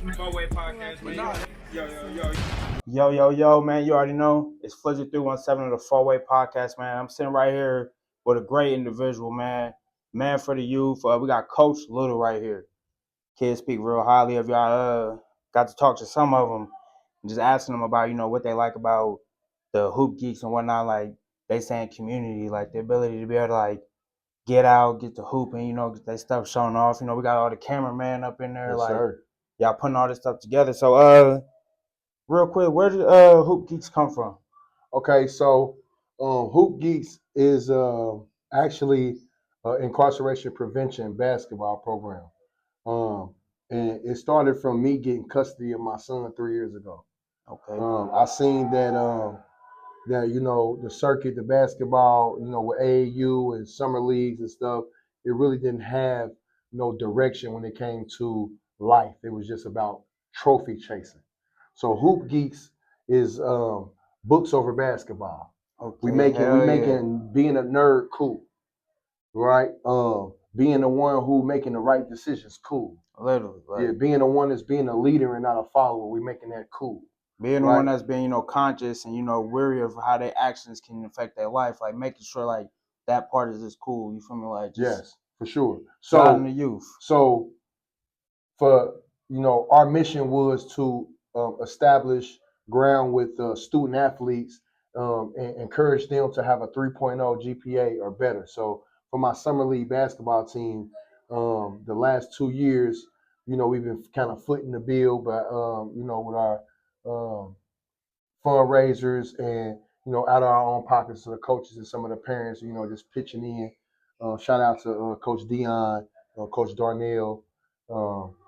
Four-way podcast, man. Yo, man. You already know it's Flizzy 317 of the Four-way podcast, man. I'm sitting right here with a great individual, man. Man for the youth. We got Coach Little right here. Kids speak real highly of y'all. Got to talk to some of them, and just asking them about what they like about the hoop geeks and whatnot. Like they saying community, like the ability to be able to like get out, get the hoop, and get that stuff shown off. We got all the cameraman up in there, Yes, like sir. y'all putting all this stuff together. So real quick, where did Hoop Geeks come from? Okay, so Hoop Geeks is actually incarceration prevention basketball program. Um, and it started from me getting custody of my son 3 years ago. Okay. I seen that the circuit, the basketball, with AAU and summer leagues and stuff, it really didn't have no direction when it came to life. It was just about trophy chasing. So Hoop Geeks is books over basketball. We Okay. making we Hell yeah. making being a nerd cool, right? Being the one who making the right decisions cool. Literally, like Yeah, being the one that's being a leader and not a follower. We making that cool, being the one right? that's been conscious and weary of how their actions can affect their life. Like making sure like that part is just cool. You feel me? Like just Yes, for sure. guiding the So youth. so for our mission was to establish ground with student athletes and encourage them to have a 3.0 GPA or better. So for my summer league basketball team, the last 2 years, we've been kind of footing the bill, but with our um, fundraisers and out of our own pockets to the coaches and some of the parents, just pitching in. Shout out to Coach Dion, Coach Darnell.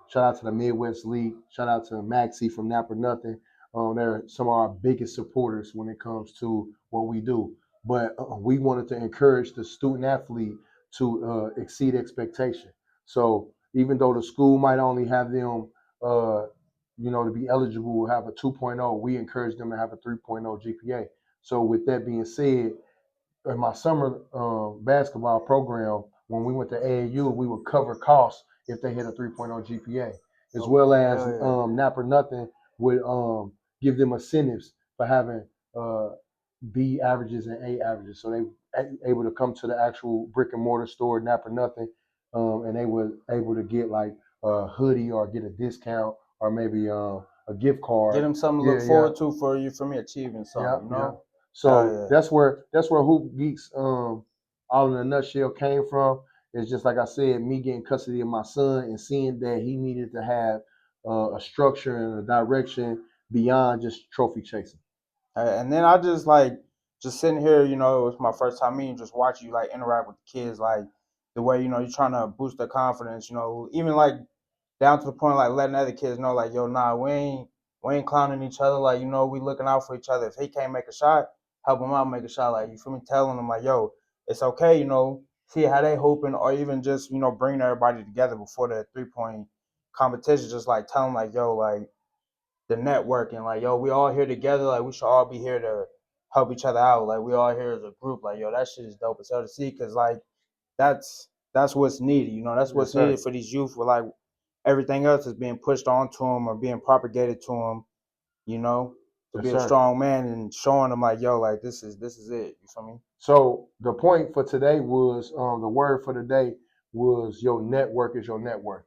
Shout out to the Midwest League. Shout out to Maxie from Napper Nothing. They're some of our biggest supporters when it comes to what we do. But we wanted to encourage the student athlete to exceed expectation. So even though the school might only have them to be eligible have a 2.0, we encourage them to have a 3.0 GPA. So with that being said, in my summer basketball program, when we went to AAU, we would cover costs if they hit a 3.0 GPA, as well Okay. as Hell Napper Nothing would give them incentives for having B averages and A averages. So they able to come to the actual brick and mortar store, Napper Nothing, and they were able to get like a hoodie or get a discount or maybe a gift yeah. Get card. them something to Yeah, look yeah, forward to for you for me achieving yeah, something. yeah. Hell So yeah. that's where Hoop Geeks all in a nutshell came from. It's just like I said, me getting custody of my son and seeing that he needed to have a structure and a direction beyond just trophy chasing. And then I just like just sitting here, it was my first time meeting, just watching you like interact with the kids, like the way you're trying to boost their confidence, even like down to the point like letting other kids know like, yo, nah, we ain't clowning each other, like we looking out for each other. If he can't make a shot, help him out make a shot, like you feel me, telling them like, yo, it's okay, see how they hoping, or even just bringing everybody together before the 3 point competition, just like telling like, yo, like the networking, like yo, we all here together, like we should all be here to help each other out, like we all here as a group, like yo, that shit is dope as hell to see, because like that's what's needed, that's Yes, what's sir. needed for these youth, where like everything else is being pushed onto them or being propagated to them, you know, to Yes, be a sir. strong man and showing them like, yo, like this is it, you feel me? So the point for today was the word for the day was your network is your network,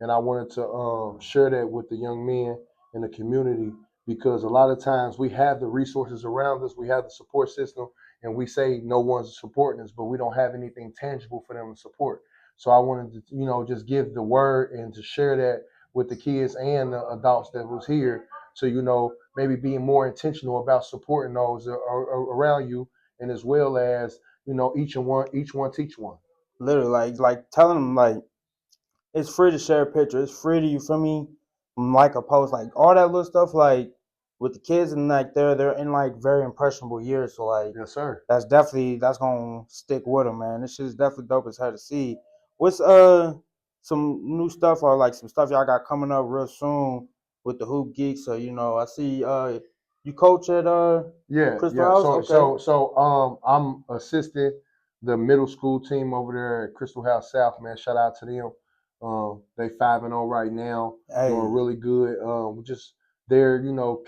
and I wanted to share that with the young men in the community because a lot of times we have the resources around us, we have the support system, and we say no one's supporting us, but we don't have anything tangible for them to support. So I wanted to just give the word and to share that with the kids and the adults that was here to maybe being more intentional about supporting those around you and as well as each one teach one. Literally, like telling them like it's free to share a picture. It's free to, you feel me, like a post, like all that little stuff. Like with the kids, and like they're in like very impressionable years. So like Yes, sir. that's gonna stick with them, man. This shit is definitely dope as hell to see. What's some new stuff or like some stuff y'all got coming up real soon with the Hoop Geeks? So I see you coach at Yeah, Crystal yeah. House. So Okay. so so I'm assisting the middle school team over there at Crystal House South, man. Shout out to them. They 5-0 right now, doing Hey, really good. Just their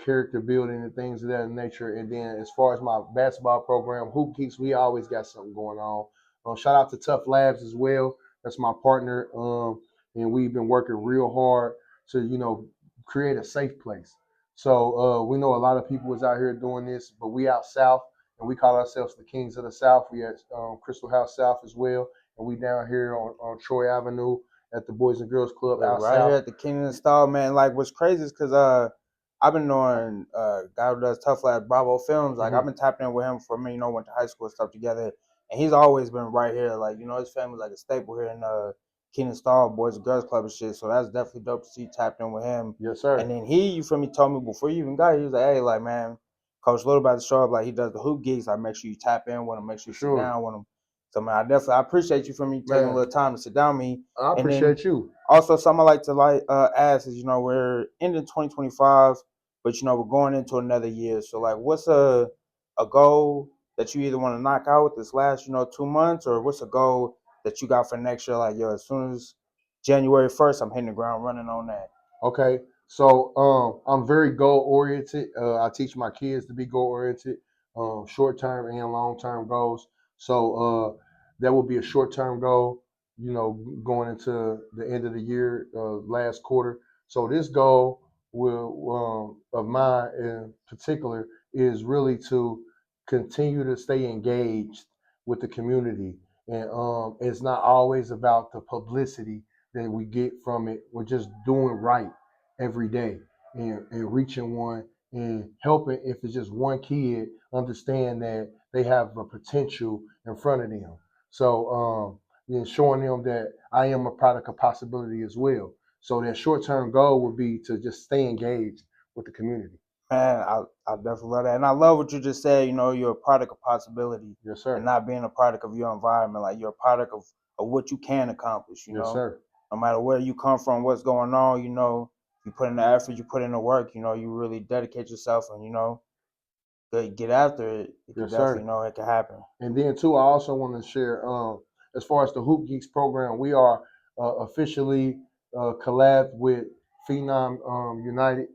character building and things of that nature. And then as far as my basketball program, HoopGeeks, we always got something going on. Shout out to Tough Labs as well. That's my partner, and we've been working real hard to create a safe place. So we know a lot of people is out here doing this, but we out south, and we call ourselves the Kings of the South. We at Crystal House South as well, and we down here on Troy Avenue at the Boys and Girls Club yeah, out right here south. at the Kingdom Install, man. Like, what's crazy is because I've been knowing guy who does Tough Lad Bravo Films. Like, I've Hmm. been tapping in with him for a minute. Went to high school and stuff together, and he's always been right here. Like, his family's like a staple here in Kingdom Install Boys and Girls Club and shit. So that's definitely dope to see you tapped in with him. Yes, And sir. then you feel me, told me before you even got here, he was like, hey, like, man, Coach Little about to show up. Like, he does the hoop geeks. Like, make sure you tap in with him. Make sure For you sit sure, down with him. So, man, I appreciate you for me taking a man. little time to sit down with me. I And then appreciate you. also, something I like to ask is, we're ending 2025, but we're going into another year. So, like, what's a goal that you either want to knock out this last 2 months, or what's a goal that you got for next year? Like, yo, as soon as January 1st, I'm hitting the ground running on that. Okay, so I'm very goal oriented. I teach my kids to be goal oriented, short term and long term goals. So that will be a short term goal. Going into the end of the year, last quarter. So this goal will of mine in particular is really to continue to stay engaged with the community, and it's not always about the publicity that we get from it. We're just doing right every day, and reaching one and helping, if it's just one kid, understand that they have a potential in front of them. So showing them that I am a product of possibility as well. So that short term goal would be to just stay engaged with the community. Man, I definitely love that. And I love what you just said. You're a product of possibility Yes, and sir. not being a product of your environment. Like, you're a product of what you can accomplish, Yes, sir. No matter where you come from, what's going on, you put in the effort, you put in the work, you really dedicate yourself and, get after it. It could Yes, definitely, sir. it could happen. And then too, I also want to share, as far as the Hoop Geeks program, we are officially collabed with Phenom United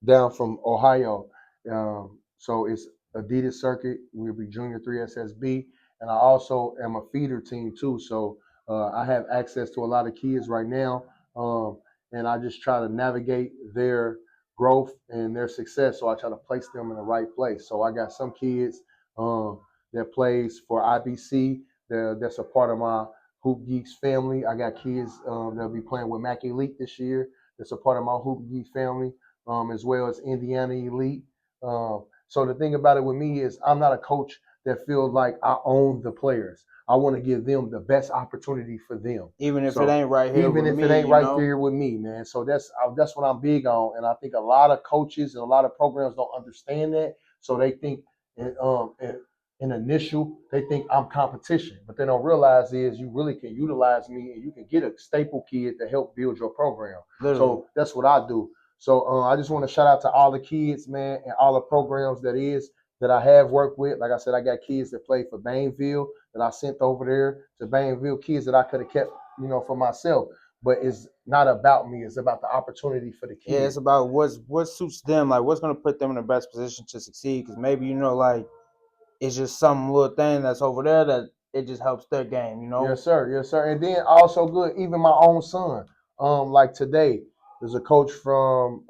down from Ohio. So it's Adidas Circuit. We'll be Junior 3 SSB, and I also am a feeder team too. So I have access to a lot of kids right now, and I just try to navigate their growth and their success. So I try to place them in the right place. So I got some kids. Um, that plays for IBC. That's a part of my Hoop Geeks family. I got kids that'll be playing with Mac Elite this year. That's a part of my Hoop Geeks family, as well as Indiana Elite. So the thing about it with me is I'm not a coach that feels like I own the players. I want to give them the best opportunity for them. Even if it So ain't right here even with if it me, ain't right there with me, man. So that's what I'm big on, and I think a lot of coaches and a lot of programs don't understand that. So they think in initial, they think I'm competition, but they don't realize is you really can utilize me and you can get a staple kid to help build your program. literally. So that's what I do. So I just want to shout out to all the kids, man, and all the programs that I have worked with. Like I said, I got kids that play for Bainville that I sent over there to Bainville, kids that I could have kept, for myself. But it's not about me. It's about the opportunity for the Yeah, kid. it's about what suits them, like what's gonna put them in the best position to succeed. Because maybe like it's just some little thing that's over there that it just helps their game. Yes, sir. Yes, sir. And then also good, even my own son. Like today, there's a coach from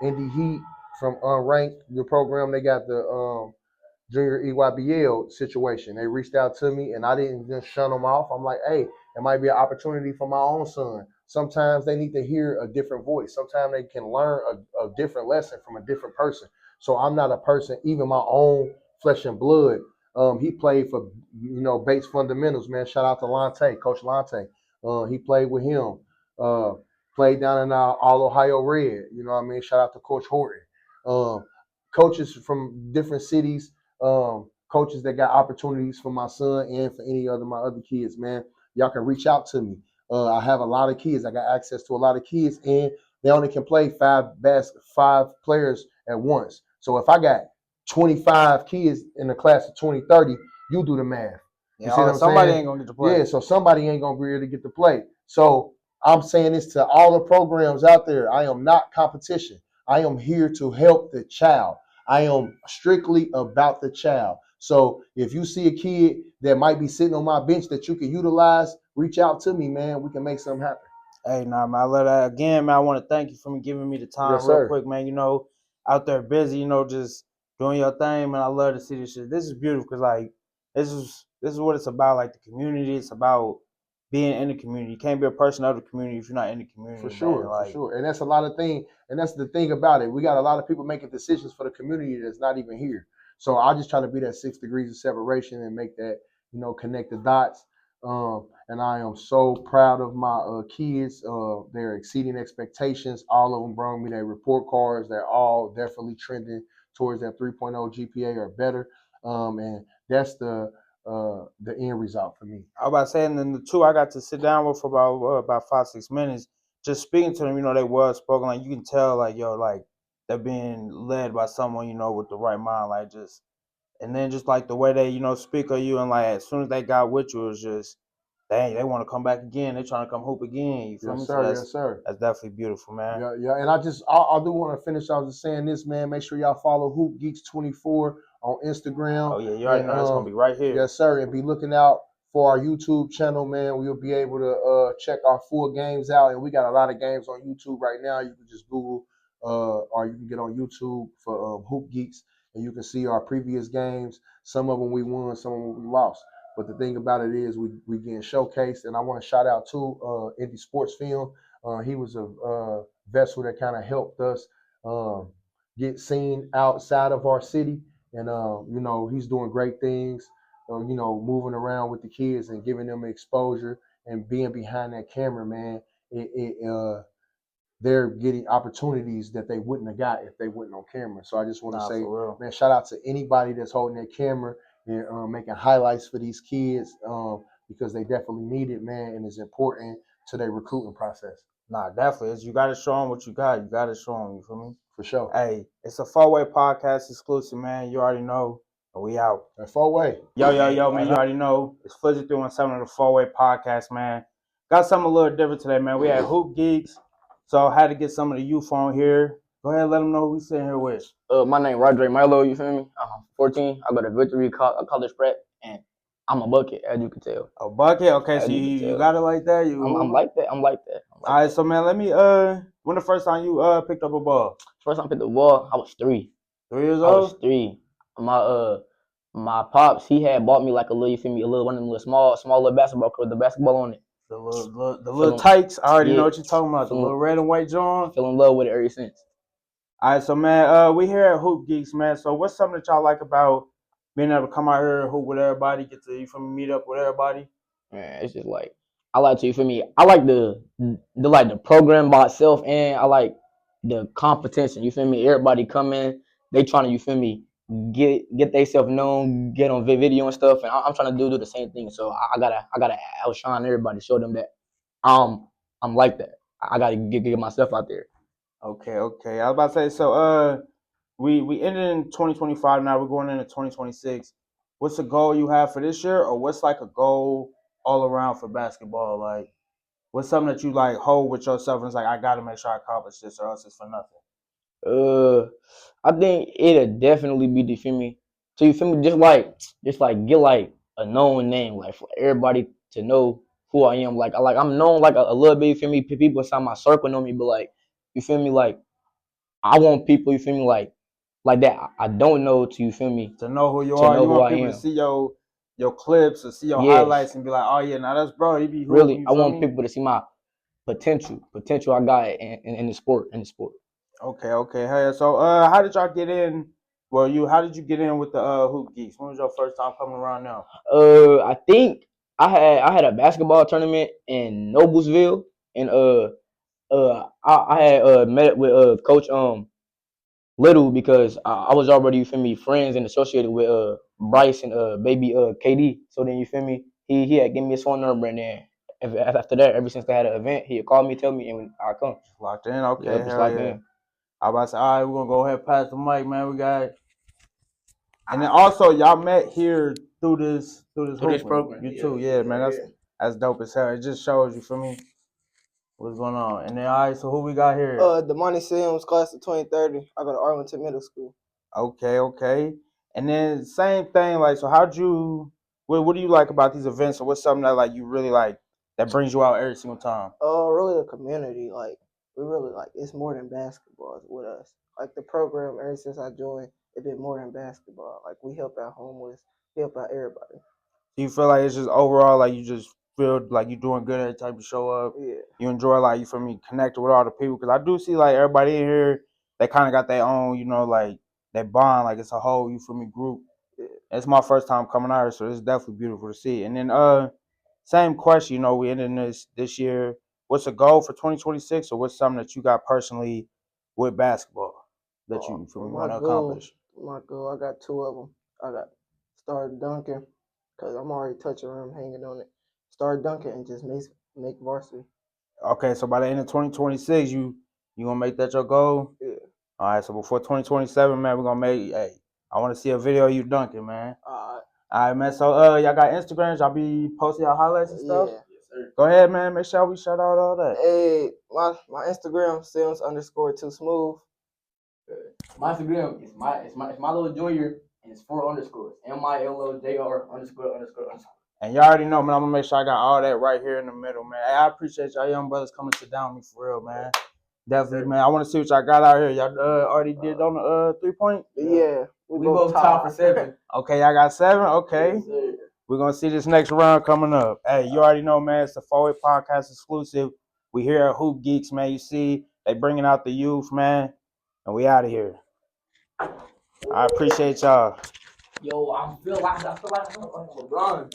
Indy Heat from Unranked, the program. They got the junior EYBL situation. They reached out to me and I didn't just shun them off. I'm like, hey, it might be an opportunity for my own son. Sometimes they need to hear a different voice. Sometimes they can learn a different lesson from a different person. So I'm not a person, even my own flesh and blood. He played for, Bates Fundamentals, man. Shout out to Lante, Coach Lante. He played with him. Uh, played down in All Ohio Red. You know what I mean? Shout out to Coach Horton. Um, Coaches from different cities, coaches that got opportunities for my son and for any other my other kids, man. Y'all can reach out to me. I have a lot of kids. I got access to a lot of kids, and they only can play five players at once. So if I got 25 kids in the class of 2030, you do the math. You see what Yeah, I'm somebody saying? ain't gonna get to Yeah, play. so somebody ain't gonna be able to get to play. So I'm saying this to all the programs out there. I am not competition. I am here to help the child. I am strictly about the child. So if you see a kid that might be sitting on my bench that you can utilize, reach out to me, man. We can make something happen. Hey, nah, man, I love that. Again, man, I want to thank you for giving me the time Yes, real sir. quick, man. Out there busy, just doing your thing, man. I love to see this shit. This is beautiful because, like, this is what it's about. Like, the community, it's about being in the community. You can't be a person of the community if you're not in the community, man. For Like, sure. And that's a lot of thing. And that's the thing about it. We got a lot of people making decisions for the community that's not even here. So I just try to be that 6 degrees of separation and make that, connect the dots. And I am so proud of my kids. They're exceeding expectations. All of them brought me their report cards. They're all definitely trending towards that 3.0 GPA or better. And that's the end result for me. I was about to say, and then the two I got to sit down with for about 5-6 minutes, just speaking to them. They was spoken. Like, you can tell, like, like they're being led by someone, with the right mind. Like, just and then just like the way they, speak of you, and like as soon as they got with you, it was just, dang, they want to come back again. They trying to come hoop again. You feel Yes, me? So sir. Yes, sir. that's definitely beautiful, man. Yeah, yeah. And I do want to finish. I was just saying this, man. Make sure y'all follow Hoop Geeks 24 on Instagram. Oh yeah, you already And know that's gonna be right here. yes, sir. And be looking out for our YouTube channel, man. We'll be able to check our full games out. And we got a lot of games on YouTube right now. You can just Google or you can get on YouTube for Hoop Geeks, and you can see our previous games. Some of them we won, some of them we lost. But the thing about it is we getting showcased. And I want to shout out to Indie Sports Film. He was a vessel that kind of helped us get seen outside of our city. And, he's doing great things, moving around with the kids and giving them exposure and being behind that camera, man. They're getting opportunities that they wouldn't have got if they weren't on camera. So I just want to Nah, say, for real. man, shout out to anybody that's holding their camera and making highlights for these kids because they definitely need it, man, and it's important to their recruiting process. Nah, definitely. You got to show them what you got. You got to show them. You feel me? For sure. Hey, it's a four-way podcast exclusive, man. You already know. And we out. A four-way. Yo, man. You already know. It's Flizzy 317 of the four-way podcast, man. Got something a little different today, man. We had Hoop Geeks, so I had to get some of the youth on here. Go ahead, let them know who we sitting here with. My name Rodre Milo, you feel me? I'm 14. I go to Victory College Prep, and I'm a bucket, as you can tell. A bucket? Okay, As so you can you tell. got it like that? I'm like that. I'm like that. All right, so man, let me when the first time you picked up a ball? First time I picked the ball, I was 3. 3 years I was old? 3. My pops, he had bought me like a little, you feel me, a little one of them little small little basketball court with the basketball on it. The little tights. I already know what you're talking about. The little red and white John. Fell in love with it ever since. All right, so man, we here at Hoop Geeks, man. So what's something that y'all like about being able to come out here and hoop with everybody, get to meet up with everybody? Man, it's just like I like to, you feel me? I like the program by itself, and I like the competition. You feel me? Everybody come in, they trying to, you feel me, get themselves known, get on video and stuff, and I'm trying to do the same thing. So I gotta outshine everybody, show them that I'm like that. I gotta get myself out there. Okay. I was about to say, so we ended in 2025. Now we're going into 2026. What's the goal you have for this year, or what's like a goal all around for basketball? Like, what's something that you like hold with yourself and it's like, I gotta make sure I accomplish this, or else it's for nothing. I think it'll definitely be, you feel me? So you feel me? Just like get like a known name, like for everybody to know who I am. I'm known like a little bit. You feel me? People inside my circle know me, but like you feel me? Like I want people. You feel me? Like that. I don't know to, you feel me? To know who you To are, know you who want I people to am. see your clips or see your highlights and be like, oh yeah, now that's bro. He be hooping. Really, You I feel want me? people to see my potential I got in the sport. Okay. Hey, so how did y'all get in? Well, how did you get in with the Hoop Geeks? When was your first time coming around now? I think I had a basketball tournament in Noblesville, and I had met with Coach Little because I was already, you feel me, friends and associated with Bryce and baby KD. So then, you feel me, he had given me his phone number, and then after that, ever since they had an event, he would call me, tell me, and I come. Locked in. Okay, Yep, just hell locked yeah. in. I about to say, all right, we're gonna go ahead and pass the mic, man. We got, and then also y'all met here through this Through this program. You too, yeah, man. That's dope as hell. It just shows you, for me. What's going on? And then, all right, so who we got here? Damani Sims, class of 2030. I go to Arlington Middle School. Okay. And then same thing, like, so what do you like about these events, or what's something that like you really like that brings you out every single time? Really the community. Like, we really like, it's more than basketball with us. Like, the program, ever since I joined, it's been more than basketball. Like, we help out homeless, we help out everybody. Do you feel like it's just overall like you just feel like you're doing good every time you show up? Yeah. You enjoy like you feel me connected with all the people, because I do see like everybody in here, they kind of got their own, like they bond, like it's a whole group. Yeah. It's my first time coming out here, so it's definitely beautiful to see. And then same question, we ended this year. What's a goal for 2026, or what's something that you got personally with basketball that you feel me want to accomplish? My goal, I got two of them. I got start dunking, because I'm already touching rim, hanging on it. Start dunking and just make varsity. Okay, so by the end of 2026, you gonna make that your goal? Yeah. All right, so before 2027, man, we're gonna make. Hey, I want to see a video of you dunking, man. All right, man. So y'all got Instagrams? Y'all be posting y'all highlights and stuff? Yeah. Yes, sir. Go ahead, man. Make sure we shout out all that. Hey, my Instagram Sims_2smooth. My Instagram is my little junior, and it's 4 underscores. MILLOJR___. And y'all already know, man. I'm gonna make sure I got all that right here in the middle, man. Hey, I appreciate y'all young brothers coming to sit down with me for real, man. Definitely, man. I want to see what y'all got out here. Y'all already did on the 3-point? Yeah. We both tied for 7. Okay, y'all got 7? Okay. Yes, we're going to see this next round coming up. Hey, you already know, man. It's the 4-Way Podcast exclusive. We here at HoopGeeks, man. You see, they bringing out the youth, man. And we out of here. I appreciate y'all. Yo, I feel like I'm LeBron.